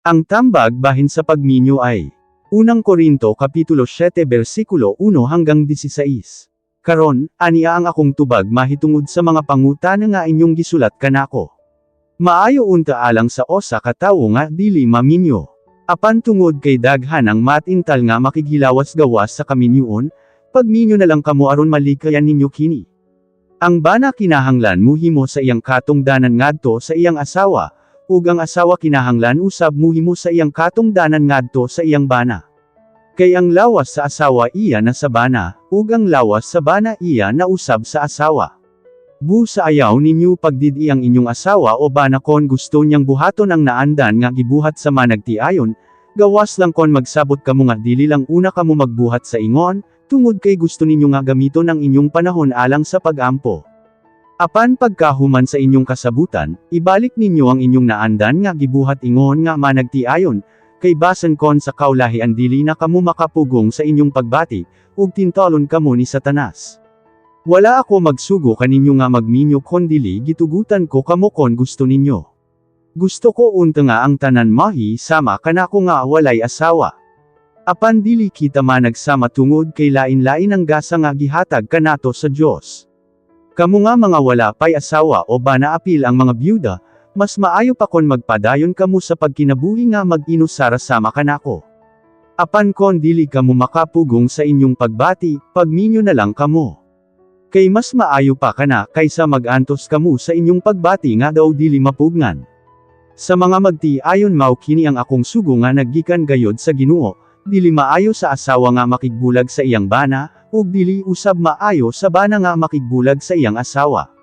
Ang tambag bahin sa pagminyo ay Unang Korinto Kapitulo 7 versikulo 1 hanggang 16. Karon, ania ang akong tubag mahitungod sa mga pangutana nga inyong gisulat kanako. Maayo unta alang sa osa ka tawo nga dili maminyo. Apan tungod kay daghan ang matintal nga makighilawas gawas sa kaminyoon, pagminyo na lang kamo aron malikayan ninyo kini. Ang bana kinahanglan muhimo sa iyang katungdanan ngadto sa iyang asawa, ug ang asawa kinahanglan usab muhimo sa iyang katungdanan ngadto sa iyang bana. Kay ang lawas sa asawa iya na sa bana, ug ang lawas sa bana iya na usab sa asawa. Busa ayaw ninyo pagdidi ang inyong asawa o bana kon gusto niyang buhaton ang naandan nga gibuhat sa managtiayon, gawas lang kon magsabot kamo nga dili lang una kamo magbuhat sa ingon, tungod kay gusto ninyo nga gamiton ang inyong panahon alang sa pag-ampo. Apan pagkahuman sa inyong kasabutan, ibalik ninyo ang inyong naandan nga gibuhat ingon nga managtiayon, kay basen kon sa kaulahian dili na kamo makapugong sa inyong pagbati, ug tintalon kamo ni Satanas. Wala ako magsugo kaninyo nga magminyo kon dili gitugutan ko kamo kon gusto ninyo. Gusto ko unta nga ang tanan mahi sama kanako nga walay asawa. Apan dili kita managsama tungod kay lain-lain ang gasa nga gihatag kanato sa Dios. Kamu nga mga wala pay asawa o bana apil ang mga byuda, mas maayo pa kon magpadayon kamo sa pagkinabuhi nga mag-inusara sama kanako. Apan kon dili kamo makapugong sa inyong pagbati, pagminyo na lang kamo. Kay mas maayo pa kana kaysa mag-antos kamo sa inyong pagbati nga daw dili mapugnan. Sa mga magtiayon mao kini ang akong sugo nga naggikan gayod sa Ginoo, dili maayo sa asawa nga makigbulag sa iyang bana, ug dili usab maayo sa bana nga makigbulag sa iyang asawa.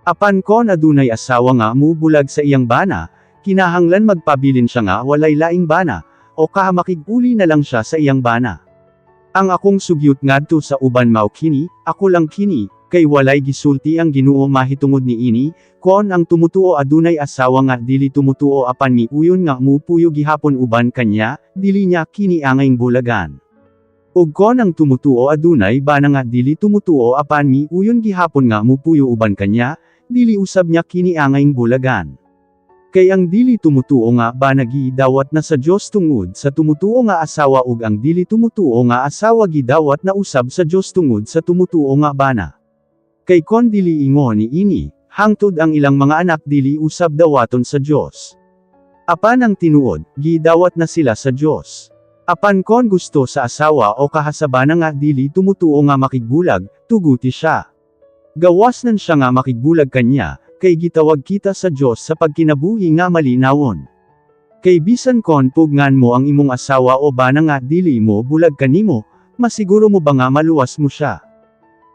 Apan kon adunay asawa nga mubulag sa iyang bana, kinahanglan magpabilin siya nga walay laing bana, o makig-uli na lang siya sa iyang bana. Ang akong sugyot ngadto sa uban mao kini, ako lang kini, kay walay gisulti ang Ginoo mahitungod niini, kon ang tumutuo adunay asawa nga dili tumutuo apan miuyon nga mupuyo gihapon uban kanya, dili niya kini angayng bulagan. Ug kon ang tumutuo adunay bana nga dili tumutuo apan miuyon gihapon nga mupuyo uban kanya, dili usab niya kini angayng bulagan. Kay ang dili tumutuo nga bana gidawat na sa Dios tungod sa tumutuo nga asawa ug ang dili tumutuo nga asawa gidawat na usab sa Dios tungod sa tumutuo nga bana. Kay kon dili ingon niini, hangtod ang ilang mga anak dili usab dawaton sa Dios. Apan ang tinuod, gidawat na sila sa Dios. Apan kon gusto sa asawa o kahasabana nga dili tumutuo nga makigbulag, tuguti siya. Gawasnan siya nga makigbulag kanya, kay gitawag kita sa Dios sa pagkinabuhi nga malinawon. Kay bisan kon pugngan mo ang imong asawa o bana nga dili mo bulag kanimo, masiguro mo ba nga maluwas mo siya?